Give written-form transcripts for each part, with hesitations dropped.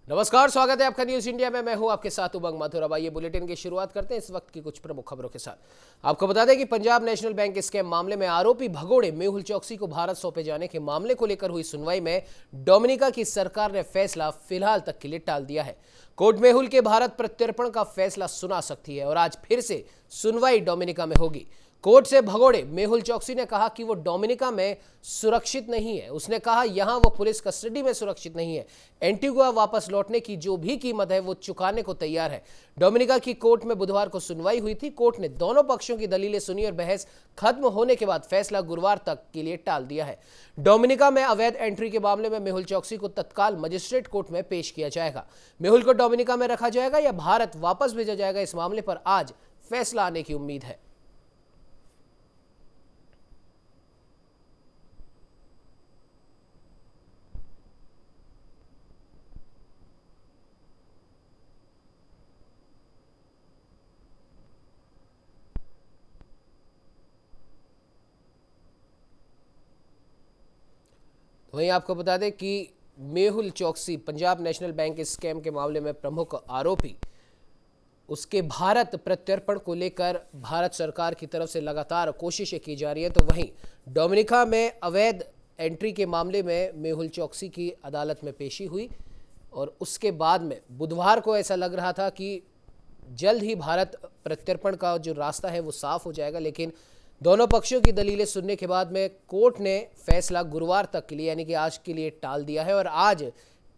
नमस्कार, स्वागत है आपका न्यूज इंडिया में। मैं हूं आपके साथ उमंग माथुर। अब आइए बुलेटिन की शुरुआत करते हैं इस वक्त की कुछ प्रमुख खबरों के साथ। आपको बता दें कि पंजाब नेशनल बैंक स्कैम मामले में आरोपी भगोड़े मेहुल चौकसी को भारत सौंपे जाने के मामले को लेकर हुई सुनवाई में डोमिनिका की सरकार ने फैसला फिलहाल तक के लिए टाल दिया है। कोर्ट मेहुल के भारत प्रत्यर्पण का फैसला सुना सकती है और आज फिर से सुनवाई डोमिनिका में होगी। कोर्ट से भगोड़े मेहुल चौकसी ने कहा कि वो डोमिनिका में सुरक्षित नहीं है। उसने कहा यहां वो पुलिस कस्टडी में सुरक्षित नहीं है। एंटीगुआ वापस लौटने की जो भी कीमत है वो चुकाने को तैयार है। डोमिनिका की कोर्ट में बुधवार को सुनवाई हुई थी। कोर्ट ने दोनों पक्षों की दलीलें सुनी और बहस खत्म होने के बाद फैसला गुरुवार तक के लिए टाल दिया है। डोमिनिका में अवैध एंट्री के मामले में मेहुल चौकसी को तत्काल मजिस्ट्रेट कोर्ट में पेश किया जाएगा। मेहुल को डोमिनिका में रखा जाएगा या भारत वापस भेजा जाएगा, इस मामले पर आज फैसला आने की उम्मीद है। वहीं आपको बता दें कि मेहुल चौकसी पंजाब नेशनल बैंक स्कैम के मामले में प्रमुख आरोपी, उसके भारत प्रत्यर्पण को लेकर भारत सरकार की तरफ से लगातार कोशिशें की जा रही है। तो वहीं डोमिनिका में अवैध एंट्री के मामले में मेहुल चौकसी की अदालत में पेशी हुई और उसके बाद में बुधवार को ऐसा लग रहा था कि जल्द ही भारत प्रत्यर्पण का जो रास्ता है वो साफ हो जाएगा, लेकिन दोनों पक्षों की दलीलें सुनने के बाद में कोर्ट ने फैसला गुरुवार तक के लिए यानी कि आज के लिए टाल दिया है और आज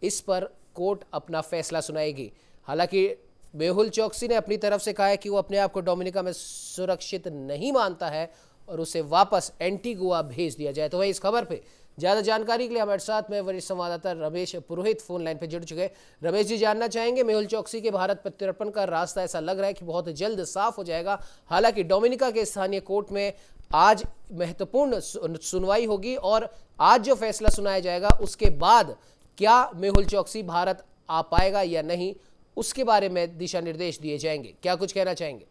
इस पर कोर्ट अपना फैसला सुनाएगी। हालांकि मेहुल चौकसी ने अपनी तरफ से कहा है कि वो अपने आप को डोमिनिका में सुरक्षित नहीं मानता है और उसे वापस एंटीगुआ भेज दिया जाए। तो वहीं इस खबर पे ज्यादा जानकारी के लिए हमारे साथ में वरिष्ठ संवाददाता रमेश पुरोहित फोन लाइन पे जुड़ चुके हैं। रमेश जी, जानना चाहेंगे मेहुल चौकसी के भारत प्रत्यर्पण का रास्ता ऐसा लग रहा है कि बहुत जल्द साफ हो जाएगा। हालांकि डोमिनिका के स्थानीय कोर्ट में आज महत्वपूर्ण सुनवाई होगी और आज जो फैसला सुनाया जाएगा उसके बाद क्या मेहुल चौकसी भारत आ पाएगा या नहीं, उसके बारे में दिशा निर्देश दिए जाएंगे। क्या कुछ कहना चाहेंगे?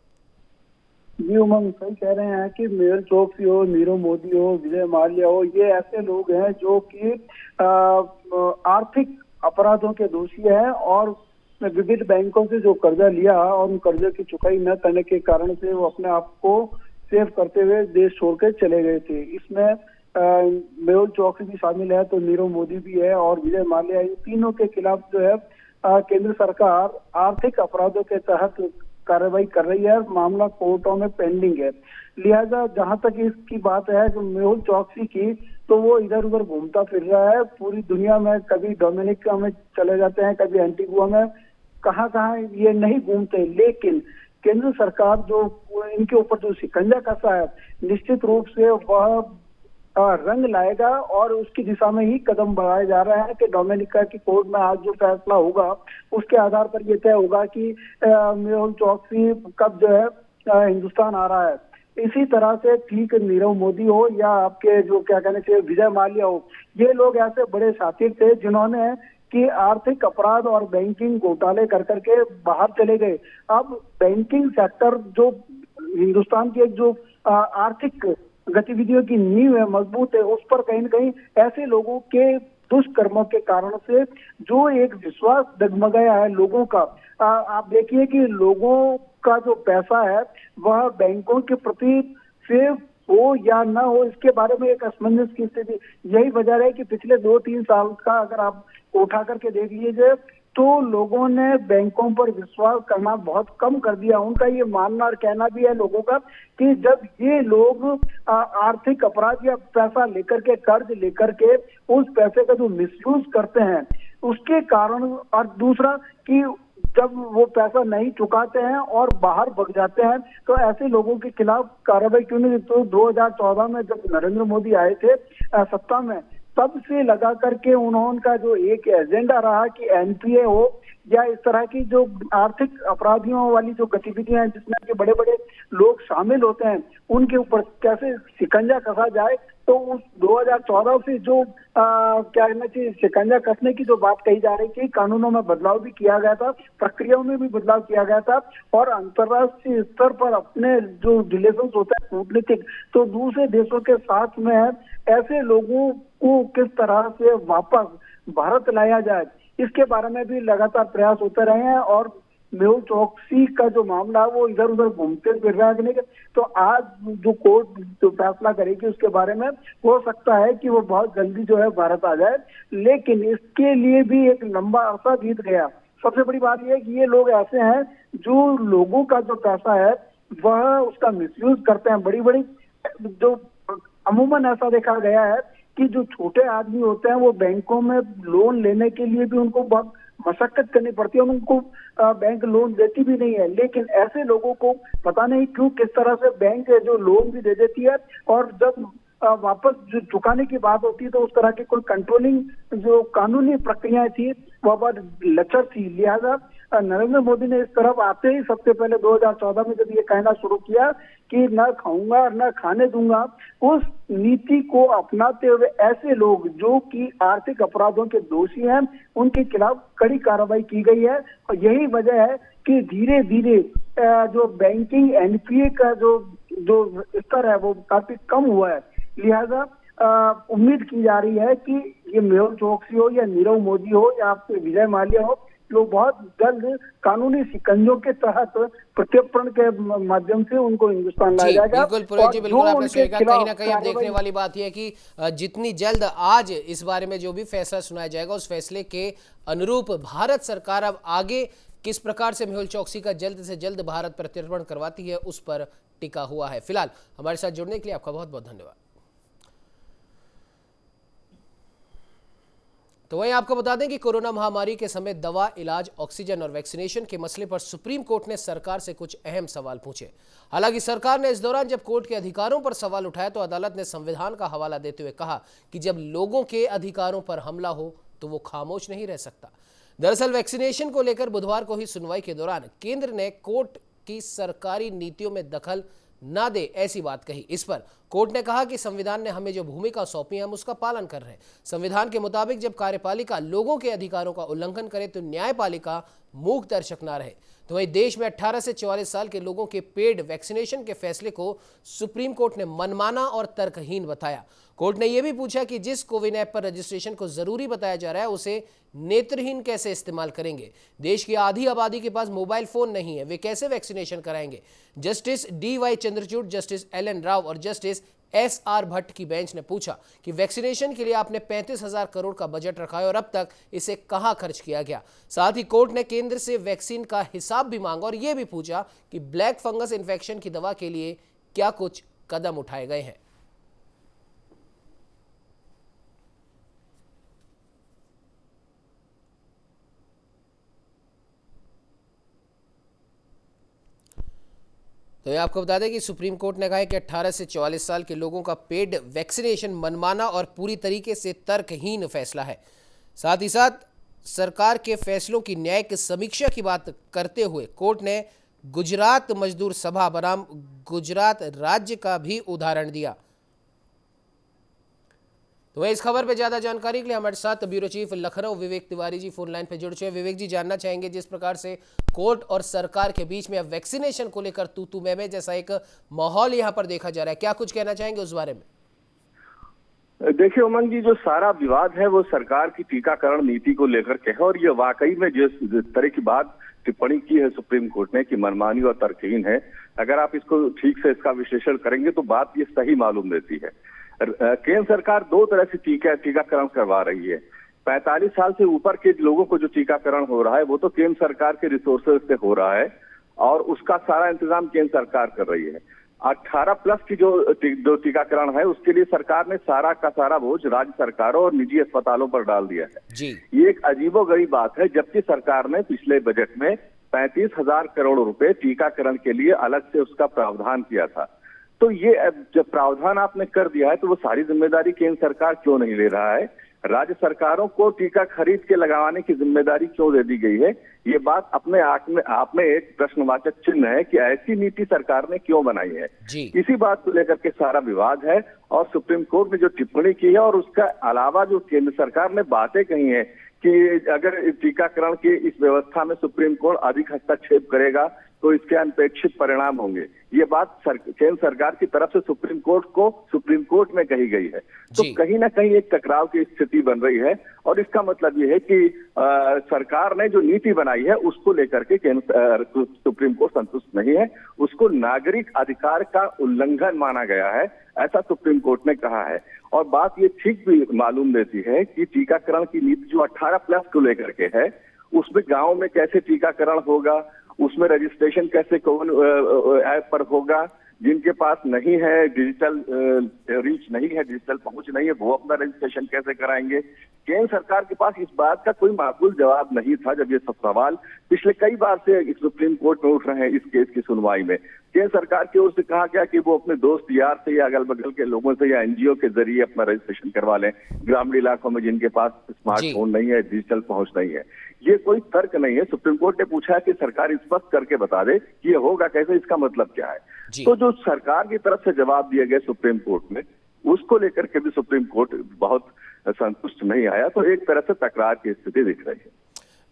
जी उमंग, सही कह रहे हैं कि मेहुल चौकसी हो, नीरव मोदी हो, विजय माल्या हो, ये ऐसे लोग हैं जो कि आर्थिक अपराधों के दोषी हैं और विविध बैंकों से जो कर्जा लिया और उन कर्जे की चुकाई न करने के कारण से वो अपने आप को सेव करते हुए देश छोड़ के चले गए थे। इसमें मेहुल चौकसी भी शामिल है, तो नीरव मोदी भी है और विजय माल्या। इन तीनों के खिलाफ जो है केंद्र सरकार आर्थिक अपराधों के तहत कार्रवाई कर रही है। मामला कोर्टों में पेंडिंग है। लिहाजा जहां तक इसकी बात है कि मेहुल चौकसी की, तो वो इधर उधर घूमता फिर रहा है पूरी दुनिया में। कभी डोमिनिका में चले जाते हैं, कभी एंटीगुआ में, कहाँ कहाँ ये नहीं घूमते। लेकिन केंद्र सरकार जो इनके ऊपर जो शिकंजा कसा है, निश्चित रूप से वह रंग लाएगा और उसकी दिशा में ही कदम बढ़ाया जा रहा है कि डोमिनिका की कोर्ट में आज जो फैसला होगा उसके आधार पर यह तय होगा कि मेहुल चौकसी कब जो है हिंदुस्तान आ रहा है। इसी तरह से ठीक नीरव मोदी हो या आपके जो क्या कहने चाहिए विजय माल्या हो, ये लोग ऐसे बड़े शातिर थे जिन्होंने कि आर्थिक अपराध और बैंकिंग घोटाले कर करके बाहर चले गए। अब बैंकिंग सेक्टर जो हिंदुस्तान की एक जो आर्थिक गतिविधियों की नींव है, मजबूत है, उस पर कहीं न कहीं ऐसे लोगों के दुष्कर्मों के कारण से जो एक विश्वास डगमगाया है लोगों का। आप देखिए कि लोगों का जो पैसा है वह बैंकों के प्रति सेफ हो या ना हो, इसके बारे में एक असमंजस की स्थिति। यही वजह है कि पिछले 2-3 साल का अगर आप उठा करके देख लीजिए तो लोगों ने बैंकों पर विश्वास करना बहुत कम कर दिया। उनका ये मानना और कहना भी है लोगों का कि जब ये लोग आर्थिक अपराध या पैसा लेकर के, कर्ज लेकर के उस पैसे का जो मिसयूज करते हैं उसके कारण, और दूसरा कि जब वो पैसा नहीं चुकाते हैं और बाहर भाग जाते हैं, तो ऐसे लोगों के खिलाफ कार्रवाई क्यों नहीं। तो 2014 में जब नरेंद्र मोदी आए थे सत्ता में, तब से लगा करके उन्होंने जो एक एजेंडा रहा कि एनपीए हो या इस तरह की जो आर्थिक अपराधियों वाली जो गतिविधियां हैं जिसमें के बड़े बड़े लोग शामिल होते हैं उनके ऊपर कैसे शिकंजा कसा जाए। तो उस 2014 से जो क्या कहना चाहिए शिकंजा कसने की जो बात कही जा रही थी, कानूनों में बदलाव भी किया गया था, प्रक्रियाओं में भी बदलाव किया गया था और अंतर्राष्ट्रीय स्तर पर अपने जो रिलेशन होता है कूटनीतिक, तो दूसरे देशों के साथ में ऐसे लोगों को किस तरह से वापस भारत लाया जाए, इसके बारे में भी लगातार प्रयास होते रहे हैं। और मेहुल चौकसी का जो मामला है वो इधर उधर घूमते फिर रहा है। तो आज जो कोर्ट जो फैसला करेगी उसके बारे में हो सकता है कि वो बहुत जल्दी जो है भारत आ जाए, लेकिन इसके लिए भी एक लंबा अरसा बीत गया। सबसे बड़ी बात यह है कि ये लोग ऐसे हैं जो लोगों का जो पैसा है वह उसका मिसयूज करते हैं। बड़ी बड़ी जो अमूमन ऐसा देखा गया है कि जो छोटे आदमी होते हैं वो बैंकों में लोन लेने के लिए भी उनको बहुत मशक्कत करनी पड़ती है, उनको बैंक लोन देती भी नहीं है। लेकिन ऐसे लोगों को पता नहीं क्यों किस तरह से बैंक जो लोन भी दे देती है, और जब वापस जो चुकाने की बात होती है तो उस तरह की कोई कंट्रोलिंग जो कानूनी प्रक्रियाएं थी वह बहुत लचर थी। लिहाजा नरेंद्र मोदी ने इस तरफ आते ही सबसे पहले 2014 में जब ये कहना शुरू किया कि न खाऊंगा और न खाने दूंगा, उस नीति को अपनाते हुए ऐसे लोग जो कि आर्थिक अपराधों के दोषी हैं उनके खिलाफ कड़ी कार्रवाई की गई है। और यही वजह है कि धीरे धीरे जो बैंकिंग एनपीए का जो स्तर है वो काफी कम हुआ है। लिहाजा उम्मीद की जा रही है कि ये मेहुल चौकसी हो या नीरव मोदी हो या आपके विजय माल्या हो, लोग बहुत जल्द कानूनी शिकंजों के तहत प्रत्यर्पण के माध्यम से उनको हिंदुस्तान लाया जाएगा। बिल्कुल पुरोहित जी, बिल्कुल आपने सही कहा। कहीं ना कहीं अब देखने वाली बात यह है कि जितनी जल्द आज इस बारे में जो भी फैसला सुनाया जाएगा उस फैसले के अनुरूप भारत सरकार अब आगे किस प्रकार से मेहुल चौकसी का जल्द से जल्द भारत प्रत्यर्पण करवाती है उस पर टिका हुआ है। फिलहाल हमारे साथ जुड़ने के लिए आपका बहुत बहुत धन्यवाद। तो वहीं आपको बता दें कि कोरोना महामारी के समय दवा, इलाज, ऑक्सीजन और वैक्सीनेशन के मसले पर सुप्रीम कोर्ट ने सरकार से कुछ अहम सवाल पूछे। हालांकि सरकार ने इस दौरान जब कोर्ट के अधिकारों पर सवाल उठाया तो अदालत ने संविधान का हवाला देते हुए कहा कि जब लोगों के अधिकारों पर हमला हो तो वो खामोश नहीं रह सकता। दरअसल वैक्सीनेशन को लेकर बुधवार को ही सुनवाई के दौरान केंद्र ने कोर्ट की सरकारी नीतियों में दखल ना दे ऐसी बात कही। इस पर कोर्ट ने कहा कि संविधान ने हमें जो भूमिका सौंपी है हम उसका पालन कर रहे हैं। संविधान के मुताबिक जब कार्यपालिका लोगों के अधिकारों का उल्लंघन करे तो न्यायपालिका मूक दर्शक ना रहे। तो वहीं देश में 18 से 44 साल के लोगों के पेड वैक्सीनेशन के फैसले को सुप्रीम कोर्ट ने मनमाना और तर्कहीन बताया। कोर्ट ने यह भी पूछा कि जिस कोविन ऐप पर रजिस्ट्रेशन को जरूरी बताया जा रहा है उसे नेत्रहीन कैसे इस्तेमाल करेंगे। देश की आधी आबादी के पास मोबाइल फोन नहीं है, वे कैसे वैक्सीनेशन कराएंगे। Justice DY Chandrachud, justice LN Rao और जस्टिस SR भट्ट की बेंच ने पूछा कि वैक्सीनेशन के लिए आपने 35,000 करोड़ का बजट रखा है और अब तक इसे कहां खर्च किया गया। साथ ही कोर्ट ने केंद्र से वैक्सीन का हिसाब भी मांगा और यह भी पूछा कि ब्लैक फंगस इन्फेक्शन की दवा के लिए क्या कुछ कदम उठाए गए हैं। तो आपको बता दें कि सुप्रीम कोर्ट ने कहा है कि 18 से 44 साल के लोगों का पेड वैक्सीनेशन मनमाना और पूरी तरीके से तर्कहीन फैसला है। साथ ही साथ सरकार के फैसलों की न्यायिक समीक्षा की बात करते हुए कोर्ट ने गुजरात मजदूर सभा बनाम गुजरात राज्य का भी उदाहरण दिया। तो इस खबर पे ज्यादा जानकारी के लिए हमारे साथ bureau chief Lucknow Vivek Tiwari ji phone line पे जुड़ चुके हैं। विवेक जी, जानना चाहेंगे जिस प्रकार से कोर्ट और सरकार के बीच में अब वैक्सीनेशन को लेकर तू मैं जैसा एक माहौल यहाँ पर देखा जा रहा है, क्या कुछ कहना चाहेंगे उस बारे में? देखिए उमंग जी, जो सारा विवाद है वो सरकार की टीकाकरण नीति को लेकर के है और ये वाकई में जिस तरह की बात टिप्पणी की है सुप्रीम कोर्ट ने कि मनमानी और तर्कहीन है, अगर आप इसको ठीक से इसका विश्लेषण करेंगे तो बात ये सही मालूम देती है। केंद्र सरकार दो तरह से टीकाकरण करवा रही है। 45 साल से ऊपर के लोगों को जो टीकाकरण हो रहा है वो तो केंद्र सरकार के रिसोर्सेज से हो रहा है और उसका सारा इंतजाम केंद्र सरकार कर रही है। 18 प्लस की जो टीकाकरण है उसके लिए सरकार ने सारा का सारा बोझ राज्य सरकारों और निजी अस्पतालों पर डाल दिया है जी। ये एक अजीबोगरीब बात है, जबकि सरकार ने पिछले बजट में 35,000 करोड़ रुपए टीकाकरण के लिए अलग से उसका प्रावधान किया था। तो ये जब प्रावधान आपने कर दिया है तो वो सारी जिम्मेदारी केंद्र सरकार क्यों नहीं ले रहा है? राज्य सरकारों को टीका खरीद के लगाने की जिम्मेदारी क्यों दे दी गई है? ये बात अपने आप में एक प्रश्नवाचक चिन्ह है कि ऐसी नीति सरकार ने क्यों बनाई है। इसी बात को लेकर के सारा विवाद है और सुप्रीम कोर्ट ने जो टिप्पणी की है और उसका अलावा जो केंद्र सरकार ने बातें कही है कि अगर टीकाकरण की इस व्यवस्था में सुप्रीम कोर्ट अधिक हस्तक्षेप करेगा तो इसके अनपेक्षित परिणाम होंगे। ये बात केंद्र सरकार की तरफ से सुप्रीम कोर्ट में कही गई है। तो कहीं ना कहीं एक टकराव की स्थिति बन रही है और इसका मतलब ये है कि सरकार ने जो नीति बनाई है उसको लेकर के सुप्रीम कोर्ट संतुष्ट नहीं है, उसको नागरिक अधिकार का उल्लंघन माना गया है, ऐसा सुप्रीम कोर्ट ने कहा है। और बात ये ठीक भी मालूम देती है कि टीकाकरण की नीति जो 18+ को लेकर के है, उसमें गांव में कैसे टीकाकरण होगा, उसमें रजिस्ट्रेशन कैसे कौन ऐप पर होगा, जिनके पास नहीं है डिजिटल रीच नहीं है, डिजिटल पहुंच नहीं है, वो अपना रजिस्ट्रेशन कैसे कराएंगे। केंद्र सरकार के पास इस बात का कोई माकूल जवाब नहीं था जब ये सब सवाल पिछले कई बार से सुप्रीम कोर्ट में उठ रहे हैं। इस केस की सुनवाई में केंद्र सरकार की ओर से कहा गया कि वो अपने दोस्त यार से या अगल बगल के लोगों से या एनजीओ के जरिए अपना रजिस्ट्रेशन करवा लें, ग्रामीण इलाकों में जिनके पास स्मार्टफोन नहीं है, डिजिटल पहुंच नहीं है। ये कोई तर्क नहीं है। सुप्रीम कोर्ट ने पूछा है कि सरकार स्पष्ट करके बता दे कि ये होगा कैसे, इसका मतलब क्या है। तो जो सरकार की तरफ से जवाब दिए गए सुप्रीम कोर्ट में, उसको लेकर के भी सुप्रीम कोर्ट बहुत संतुष्ट नहीं आया। तो एक तरह से तकरार की स्थिति दिख रही है।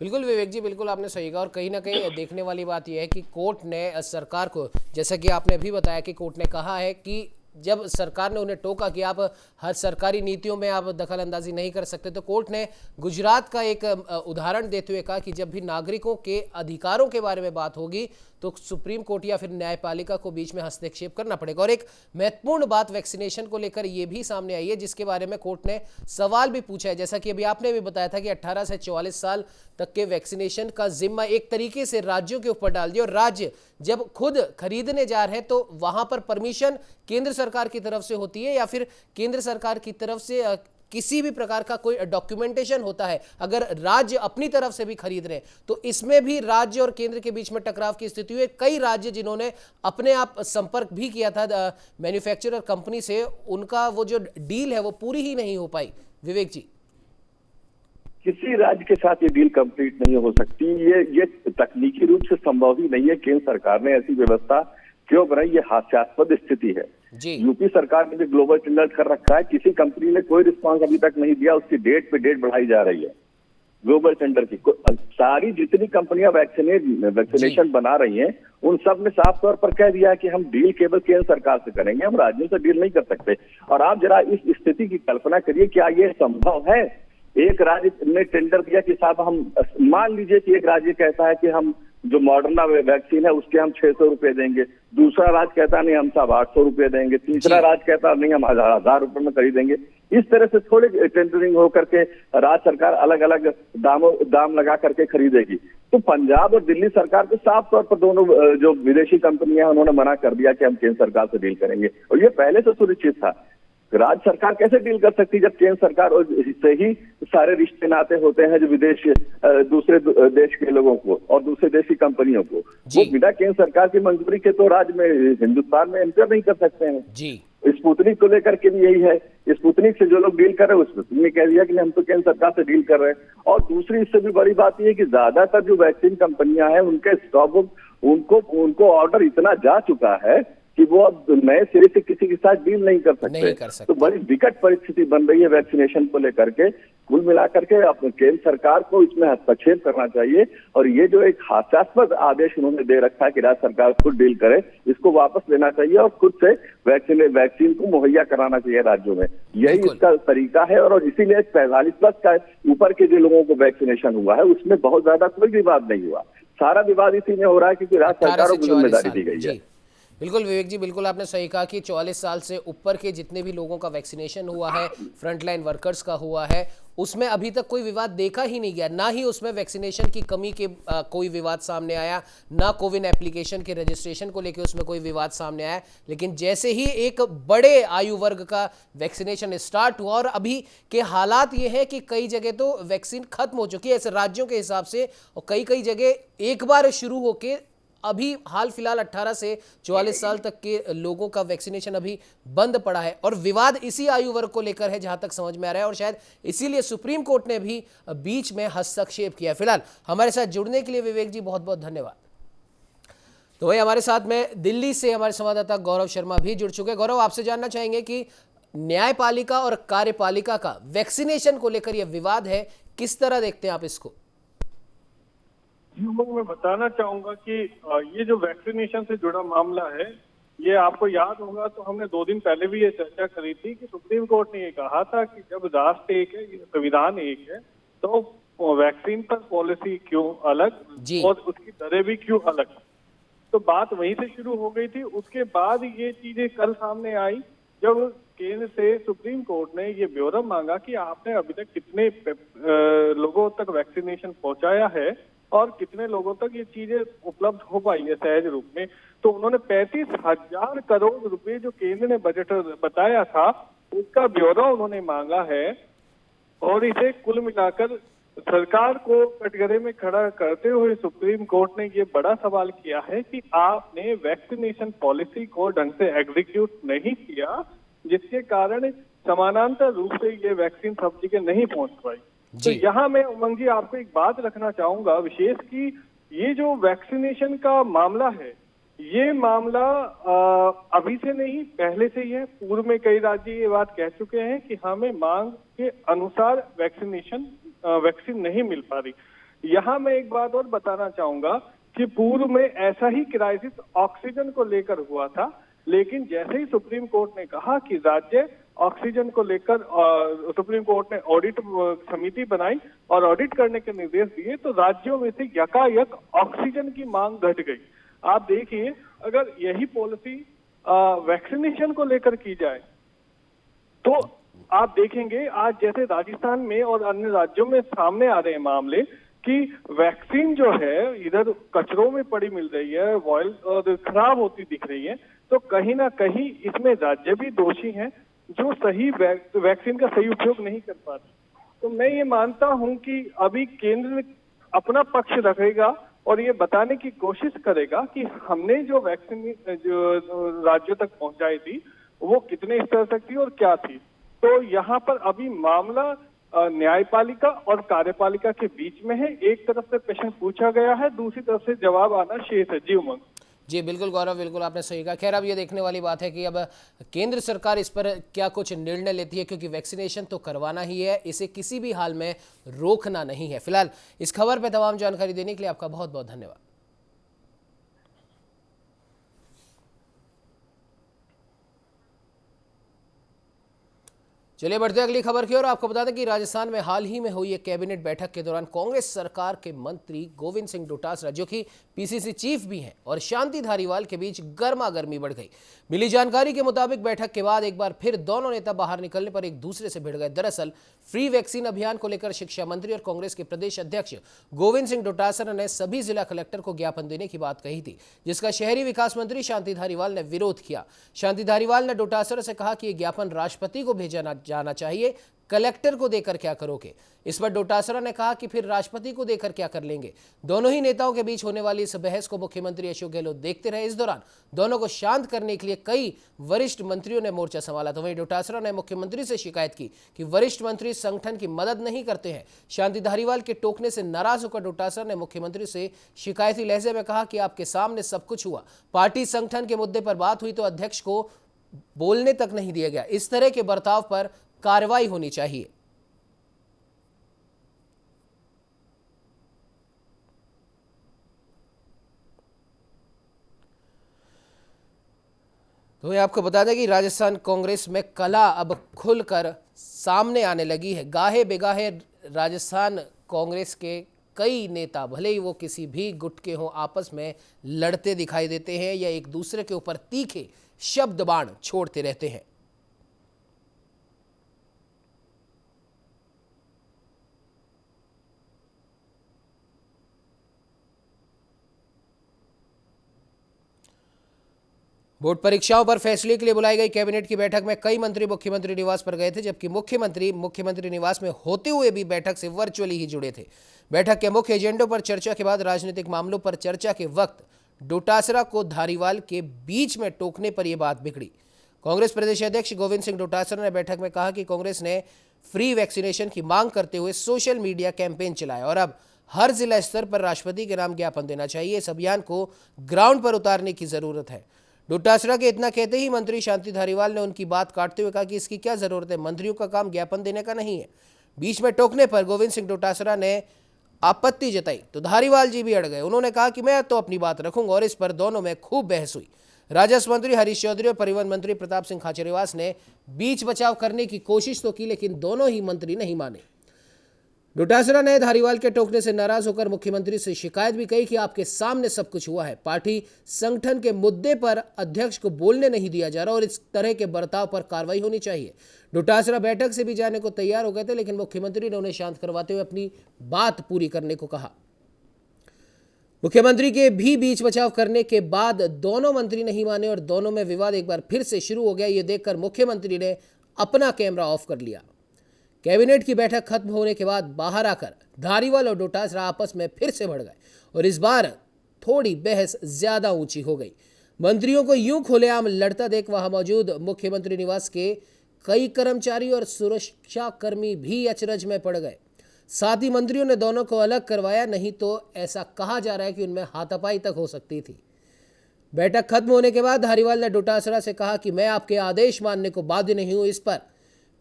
बिल्कुल विवेक जी, बिल्कुल आपने सही कहा। और कहीं ना कहीं देखने वाली बात यह है कि कोर्ट ने सरकार को, जैसा कि आपने अभी बताया कि कोर्ट ने कहा है कि जब सरकार ने उन्हें टोका कि आप हर सरकारी नीतियों में आप दखल अंदाजी नहीं कर सकते, तो कोर्ट ने गुजरात का एक उदाहरण देते हुए कहा कि जब भी नागरिकों के अधिकारों के बारे में बात होगी तो सुप्रीम कोर्ट या फिर न्यायपालिका को बीच में हस्तक्षेप करना पड़ेगा। और एक महत्वपूर्ण बात वैक्सीनेशन को लेकर यह भी सामने आई है, जिसके बारे में कोर्ट ने सवाल भी पूछा है। जैसा कि अभी आपने भी बताया था कि 18 से 44 साल तक के वैक्सीनेशन का जिम्मा एक तरीके से राज्यों के ऊपर डाल दिया, और राज्य जब खुद खरीदने जा रहे हैं तो वहां पर परमिशन केंद्र सरकार की तरफ से होती है या फिर केंद्र सरकार की तरफ से किसी भी प्रकार का कोई डॉक्यूमेंटेशन होता है। अगर राज्य अपनी तरफ से भी खरीद रहे हैं तो इसमें भी राज्य और केंद्र के बीच में टकराव की स्थिति हुई। कई राज्य जिन्होंने अपने आप संपर्क भी किया था मैन्युफैक्चरर कंपनी से, उनका वो जो डील है वो पूरी ही नहीं हो पाई। विवेक जी, किसी राज्य के साथ ये डील कंप्लीट नहीं हो सकती। ये तकनीकी रूप से संभव ही नहीं है। केंद्र सरकार ने ऐसी व्यवस्था क्यों बनाई, ये हास्यास्पद स्थिति है। यूपी सरकार ने भी ग्लोबल टेंडर कर रखा है, किसी कंपनी ने कोई रिस्पांस अभी तक नहीं दिया, उसकी डेट पे डेट बढ़ाई जा रही है ग्लोबल टेंडर की। सारी जितनी कंपनियां वैक्सीनेशन बना रही हैं, उन सब ने साफ तौर पर कह दिया है कि हम डील केवल केंद्र सरकार से करेंगे, हम राज्यों से डील नहीं कर सकते। और आप जरा इस स्थिति की कल्पना करिए, क्या ये संभव है? एक राज्य ने टेंडर दिया कि साहब हम, मान लीजिए कि एक राज्य कहता है कि हम जो मॉडर्ना वैक्सीन है उसके हम 600 रुपए देंगे, दूसरा राज्य कहता नहीं हम साहब 800 रुपए देंगे, तीसरा राज्य कहता नहीं हम 1000 रुपए में खरीदेंगे। इस तरह से थोड़े टेंडरिंग होकर के राज्य सरकार अलग अलग दाम लगा करके खरीदेगी। तो पंजाब और दिल्ली सरकार को साफ तौर पर दोनों जो विदेशी कंपनियां उन्होंने मना कर दिया कि हम केंद्र सरकार से डील करेंगे, और ये पहले से सुनिश्चित था। राज्य सरकार कैसे डील कर सकती जब केंद्र सरकार से ही सारे रिश्ते नाते होते हैं जो दूसरे देश के लोगों को और दूसरे देश की कंपनियों को, वो बिना केंद्र सरकार की मंजूरी के तो राज्य में हिंदुस्तान में एंटर नहीं कर सकते हैं जी। स्पुतनिक को लेकर के भी यही है। स्पुतनिक से जो लोग डील कर रहे हैं उसमें तुमने कह दिया कि हम तो केंद्र सरकार से डील कर रहे हैं। और दूसरी इससे भी बड़ी बात यह है कि ज्यादातर जो वैक्सीन कंपनियां हैं उनके स्टॉक उनको ऑर्डर इतना जा चुका है कि वो अब नए सिरे से किसी के साथ डील नहीं कर सकते। तो बड़ी विकट परिस्थिति बन रही है वैक्सीनेशन को लेकर के। कुल मिलाकर के अपने केंद्र सरकार को इसमें हस्तक्षेप करना चाहिए, और ये जो एक हास्यास्पद आदेश उन्होंने दे रखा है कि राज्य सरकार खुद डील करे, इसको वापस लेना चाहिए और खुद से वैक्सीन को मुहैया कराना चाहिए राज्यों में। यही इसका तरीका है। और इसीलिए 45+ का ऊपर के जो लोगों को वैक्सीनेशन हुआ है उसमें बहुत ज्यादा कोई विवाद नहीं हुआ। सारा विवाद इसी में हो रहा है क्योंकि राज्य सरकारों को जिम्मेदारी दी गई है। बिल्कुल विवेक जी, बिल्कुल आपने सही कहा कि 44 साल से ऊपर के जितने भी लोगों का वैक्सीनेशन हुआ है, फ्रंटलाइन वर्कर्स का हुआ है, उसमें अभी तक कोई विवाद देखा ही नहीं गया। ना ही उसमें वैक्सीनेशन की कमी के कोई विवाद सामने आया, ना कोविन एप्लीकेशन के रजिस्ट्रेशन को लेकर उसमें कोई विवाद सामने आया। लेकिन जैसे ही एक बड़े आयु वर्ग का वैक्सीनेशन स्टार्ट हुआ, और अभी के हालात ये है कि कई जगह तो वैक्सीन खत्म हो चुकी है ऐसे राज्यों के हिसाब से, और कई जगह एक बार शुरू होके अभी हाल फिलहाल 18 से 44 साल तक के लोगों का वैक्सीनेशन अभी बंद पड़ा है। और विवाद इसी आयु वर्ग को लेकर है जहां तक समझ में आ रहा है, और शायद इसीलिए सुप्रीम कोर्ट ने भी बीच में हस्तक्षेप किया। फिलहाल हमारे साथ जुड़ने के लिए विवेक जी बहुत बहुत धन्यवाद। तो वही हमारे साथ में दिल्ली से हमारे संवाददाता गौरव शर्मा भी जुड़ चुके हैं। गौरव, आपसे जानना चाहेंगे कि न्यायपालिका और कार्यपालिका का वैक्सीनेशन को लेकर यह विवाद है, किस तरह देखते हैं आप इसको? जी उमंग मैं बताना चाहूंगा कि ये जो वैक्सीनेशन से जुड़ा मामला है, ये आपको याद होगा तो हमने 2 दिन पहले भी ये चर्चा करी थी कि सुप्रीम कोर्ट ने ये कहा था कि जब राष्ट्र एक है, संविधान एक है, तो वैक्सीन पर पॉलिसी क्यों अलग और उसकी दरें भी क्यों अलग। तो बात वहीं से शुरू हो गई थी। उसके बाद ये चीजें कल सामने आई जब केंद्र से सुप्रीम कोर्ट ने ये ब्यौरा मांगा कि आपने अभी तक कितने लोगों तक वैक्सीनेशन पहुंचाया है और कितने लोगों तक ये चीजें उपलब्ध हो पाई है सहज रूप में। तो उन्होंने 35,000 करोड़ रुपए जो केंद्र ने बजट बताया था उसका ब्यौरा उन्होंने मांगा है और इसे कुल मिलाकर सरकार को कटघरे में खड़ा करते हुए सुप्रीम कोर्ट ने ये बड़ा सवाल किया है कि आपने वैक्सीनेशन पॉलिसी को ढंग से एग्जीक्यूट नहीं किया, जिसके कारण समानांतर रूप से ये वैक्सीन सब जगह नहीं पहुंच पाई। तो यहाँ मैं उमंग जी आपको एक बात रखना चाहूंगा विशेष कि ये जो वैक्सीनेशन का मामला है, ये मामला अभी से नहीं पहले से ही है। पूर्व में कई राज्य ये बात कह चुके हैं कि हमें मांग के अनुसार वैक्सीन नहीं मिल पा रही। यहाँ मैं एक बात और बताना चाहूंगा कि पूर्व में ऐसा ही क्राइसिस ऑक्सीजन को लेकर हुआ था, लेकिन जैसे ही सुप्रीम कोर्ट ने कहा कि राज्य ऑक्सीजन को लेकर सुप्रीम कोर्ट ने ऑडिट समिति बनाई और ऑडिट करने के निर्देश दिए, तो राज्यों में से यकायक ऑक्सीजन की मांग घट गई। आप देखिए, अगर यही पॉलिसी वैक्सीनेशन को लेकर की जाए तो आप देखेंगे आज जैसे राजस्थान में और अन्य राज्यों में सामने आ रहे हैं मामले कि वैक्सीन जो है इधर कचरों में पड़ी मिल रही है, वॉयल और खराब होती दिख रही है। तो कहीं ना कहीं इसमें राज्य भी दोषी हैं जो सही वैक्सीन का सही उपयोग नहीं कर पाते। तो मैं ये मानता हूं कि अभी केंद्र अपना पक्ष रखेगा और ये बताने की कोशिश करेगा कि हमने जो वैक्सीन जो राज्यों तक पहुंचाई थी वो कितने स्तर तक थी और क्या थी। तो यहाँ पर अभी मामला न्यायपालिका और कार्यपालिका के बीच में है। एक तरफ से प्रश्न पूछा गया है, दूसरी तरफ से जवाब आना शेष है। जी उमंग जी बिल्कुल गौरव, बिल्कुल आपने सही कहा। खैर अब ये देखने वाली बात है कि अब केंद्र सरकार इस पर क्या कुछ निर्णय लेती है, क्योंकि वैक्सीनेशन तो करवाना ही है, इसे किसी भी हाल में रोकना नहीं है। फिलहाल इस खबर पर तमाम जानकारी देने के लिए आपका बहुत बहुत धन्यवाद। चलिए बढ़ते अगली खबर की ओर। आपको बता दें कि राजस्थान में हाल ही में हुई एक कैबिनेट बैठक के दौरान कांग्रेस सरकार के मंत्री गोविंद सिंह डोटासरा, जो कि पीसीसी चीफ भी हैं, और शांति धारीवाल के बीच गर्मा गर्मी बढ़ गई। मिली जानकारी के मुताबिक बैठक के बाद एक बार फिर दोनों नेता बाहर निकलने पर एक दूसरे से भिड़ गए। दरअसल फ्री वैक्सीन अभियान को लेकर शिक्षा मंत्री और कांग्रेस के प्रदेश अध्यक्ष गोविंद सिंह डोटासरा ने सभी जिला कलेक्टर को ज्ञापन देने की बात कही थी, जिसका शहरी विकास मंत्री शांति धारीवाल ने विरोध किया। शांति धारीवाल ने डोटासरा से कहा कि यह ज्ञापन राष्ट्रपति को भेजा जाना चाहिए, कलेक्टर को देकर क्या करोगे। इस पर डोटासरा ने कहा कि फिर राष्ट्रपति को देकर क्या कर लेंगे। दोनों ही नेताओं के बीच होने वाली इस बहस को मुख्यमंत्री अशोक गहलोत देखते रहे। इस दौरान दोनों को शांत करने के लिए कई वरिष्ठ मंत्रियों ने मोर्चा संभाला। तो वहीं डोटासरा ने मुख्यमंत्री से शिकायत की कि वरिष्ठ मंत्री संगठन की मदद नहीं करते हैं। शांति धारीवाल के टोकने से नाराज होकर डोटासरा ने मुख्यमंत्री से शिकायती लहजे में कहा कि आपके सामने सब कुछ हुआ, पार्टी संगठन के मुद्दे पर बात हुई तो अध्यक्ष को बोलने तक नहीं दिया गया। इस तरह के बर्ताव पर कार्रवाई होनी चाहिए। तो मैं आपको बता दें कि राजस्थान कांग्रेस में कला अब खुलकर सामने आने लगी है। गाहे बेगाहे राजस्थान कांग्रेस के कई नेता, भले ही वो किसी भी गुट के हों, आपस में लड़ते दिखाई देते हैं या एक दूसरे के ऊपर तीखे शब्द बाण छोड़ते रहते हैं। बोर्ड परीक्षाओं पर फैसले के लिए बुलाई गई कैबिनेट की बैठक में कई मंत्री मुख्यमंत्री निवास पर गए थे, जबकि मुख्यमंत्री निवास में होते हुए भी बैठक से वर्चुअली ही जुड़े थे। बैठक के मुख्य एजेंडों पर चर्चा के बाद राजनीतिक मामलों पर चर्चा के वक्त डोटासरा को धारीवाल के बीच में टोकने पर यह बात बिगड़ी। कांग्रेस प्रदेश अध्यक्ष गोविंद सिंह डोटासरा ने बैठक में कहा कि कांग्रेस ने फ्री वैक्सीनेशन की मांग करते हुए सोशल मीडिया कैंपेन चलाया और अब हर जिला स्तर पर राष्ट्रपति के नाम ज्ञापन देना चाहिए। इस अभियान को ग्राउंड पर उतारने की जरूरत है। डोटासरा के इतना कहते ही मंत्री शांति धारीवाल ने उनकी बात काटते हुए कहा कि इसकी क्या जरूरत है, मंत्रियों का काम ज्ञापन देने का नहीं है। बीच में टोकने पर गोविंद सिंह डोटासरा ने आपत्ति जताई तो धारीवाल जी भी अड़ गए। उन्होंने कहा कि मैं तो अपनी बात रखूंगा और इस पर दोनों में खूब बहस हुई। राजस्व मंत्री हरीश चौधरी और परिवहन मंत्री प्रताप सिंह खाचरियावास ने बीच बचाव करने की कोशिश तो की, लेकिन दोनों ही मंत्री नहीं माने। डोटासरा ने धारीवाल के टोकने से नाराज होकर मुख्यमंत्री से शिकायत भी कही कि आपके सामने सब कुछ हुआ है, पार्टी संगठन के मुद्दे पर अध्यक्ष को बोलने नहीं दिया जा रहा और इस तरह के बर्ताव पर कार्रवाई होनी चाहिए। डोटासरा बैठक से भी जाने को तैयार हो गए थे, लेकिन मुख्यमंत्री ने उन्हें शांत करवाते हुए अपनी बात पूरी करने को कहा। मुख्यमंत्री के भी बीच बचाव करने के बाद दोनों मंत्री नहीं माने और दोनों में विवाद एक बार फिर से शुरू हो गया। ये देखकर मुख्यमंत्री ने अपना कैमरा ऑफ कर लिया। कैबिनेट की बैठक खत्म होने के बाद बाहर आकर धारीवाल और डोटासरा आपस में फिर से भड़ गए और इस बार थोड़ी बहस ज्यादा ऊंची हो गई। मंत्रियों को यूं खुलेआम लड़ता देख वहां मौजूद मुख्यमंत्री निवास के कई कर्मचारी और सुरक्षा कर्मी भी अचरज में पड़ गए। साथ ही मंत्रियों ने दोनों को अलग करवाया, नहीं तो ऐसा कहा जा रहा है कि उनमें हाथापाई तक हो सकती थी। बैठक खत्म होने के बाद धारीवाल ने डोटासरा से कहा कि मैं आपके आदेश मानने को बाध्य नहीं हूं। इस पर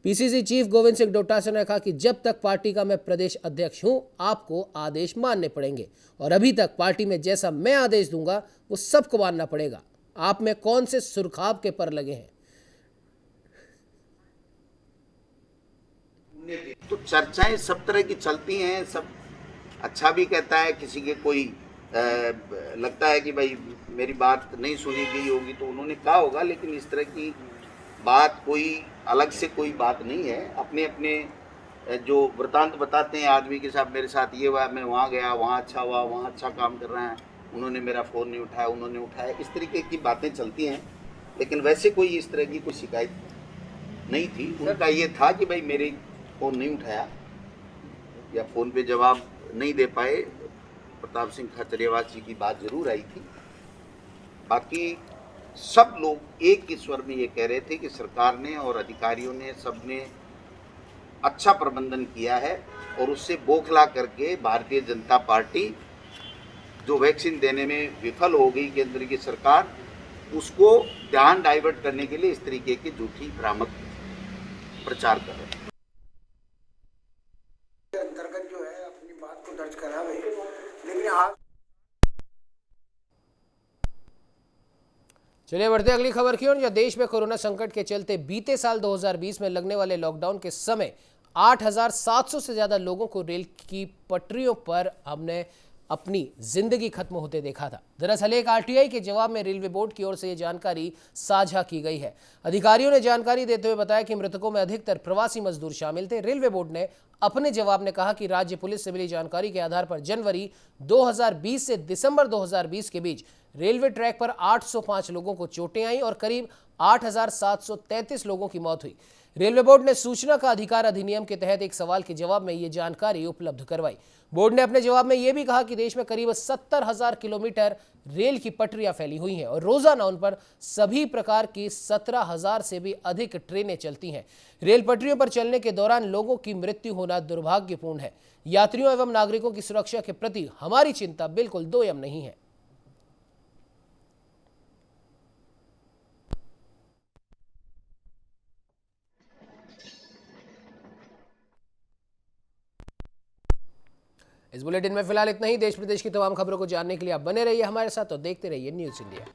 पीसीसी चीफ गोविंद सिंह डोटासरा ने कहा कि जब तक पार्टी का मैं प्रदेश अध्यक्ष हूं, आपको आदेश मानने पड़ेंगे और अभी तक पार्टी में जैसा मैं आदेश दूंगा वो सबको मानना पड़ेगा। आप में कौन से सुरखाब के पर लगे हैं? तो चर्चाएं सब तरह की चलती हैं, सब अच्छा भी कहता है, किसी के कोई लगता है कि भाई मेरी बात नहीं सुनी गई होगी तो उन्होंने कहा होगा, लेकिन इस तरह की बात कोई अलग से कोई बात नहीं है। अपने अपने जो वृतांत बताते हैं आदमी के साथ, मेरे साथ ये हुआ, मैं वहाँ गया, वहाँ अच्छा हुआ, वहाँ अच्छा काम कर रहे हैं, उन्होंने मेरा फ़ोन नहीं उठाया, उन्होंने उठाया, इस तरीके की बातें चलती हैं। लेकिन वैसे कोई इस तरह की कोई शिकायत नहीं थी। उनका ये था कि भाई मेरे फ़ोन नहीं उठाया या फ़ोन पे जवाब नहीं दे पाए। प्रताप सिंह खाचरियावास जी की बात ज़रूर आई थी। बाकी सब लोग एक ही स्वर में ये कह रहे थे कि सरकार ने और अधिकारियों ने सबने अच्छा प्रबंधन किया है और उससे बौखला करके भारतीय जनता पार्टी जो वैक्सीन देने में विफल हो गई केंद्र की सरकार, उसको ध्यान डाइवर्ट करने के लिए इस तरीके की झूठी भ्रामक प्रचार कर रहे हैं। अंतर्गत जो है अपनी बात को दर्ज करा रहे, लेकिन आज चलिए बढ़ते अगली खबर की ओर। जो देश में कोरोना संकट के चलते बीते साल 2020 में लगने वाले लॉकडाउन के समय 8,700 से ज्यादा लोगों को रेल की पटरियों पर हमने अपनी जिंदगी खत्म होते देखा था। दरअसल एक आरटीआई के जवाब में रेलवे बोर्ड की ओर से यह जानकारी साझा की गई है। अधिकारियों ने जानकारी देते हुए बताया कि मृतकों में अधिकतर प्रवासी मजदूर शामिल थे। रेलवे बोर्ड ने अपने जवाब में कहा कि राज्य पुलिस से मिली जानकारी के आधार पर जनवरी 2020 से दिसंबर 2020 के बीच रेलवे ट्रैक पर 805 लोगों को चोटें आई और करीब 8,733 लोगों की मौत हुई। रेलवे बोर्ड ने सूचना का अधिकार अधिनियम के तहत एक सवाल के जवाब में ये जानकारी उपलब्ध करवाई। बोर्ड ने अपने जवाब में यह भी कहा कि देश में करीब 70,000 किलोमीटर रेल की पटरियां फैली हुई हैं और रोजाना उन पर सभी प्रकार की 17,000 से भी अधिक ट्रेनें चलती हैं। रेल पटरियों पर चलने के दौरान लोगों की मृत्यु होना दुर्भाग्यपूर्ण है। यात्रियों एवं नागरिकों की सुरक्षा के प्रति हमारी चिंता बिल्कुल दोयम नहीं है। इस बुलेटिन में फिलहाल इतना ही। देश प्रदेश की तमाम खबरों को जानने के लिए आप बने रहिए हमारे साथ और देखते रहिए न्यूज़ इंडिया।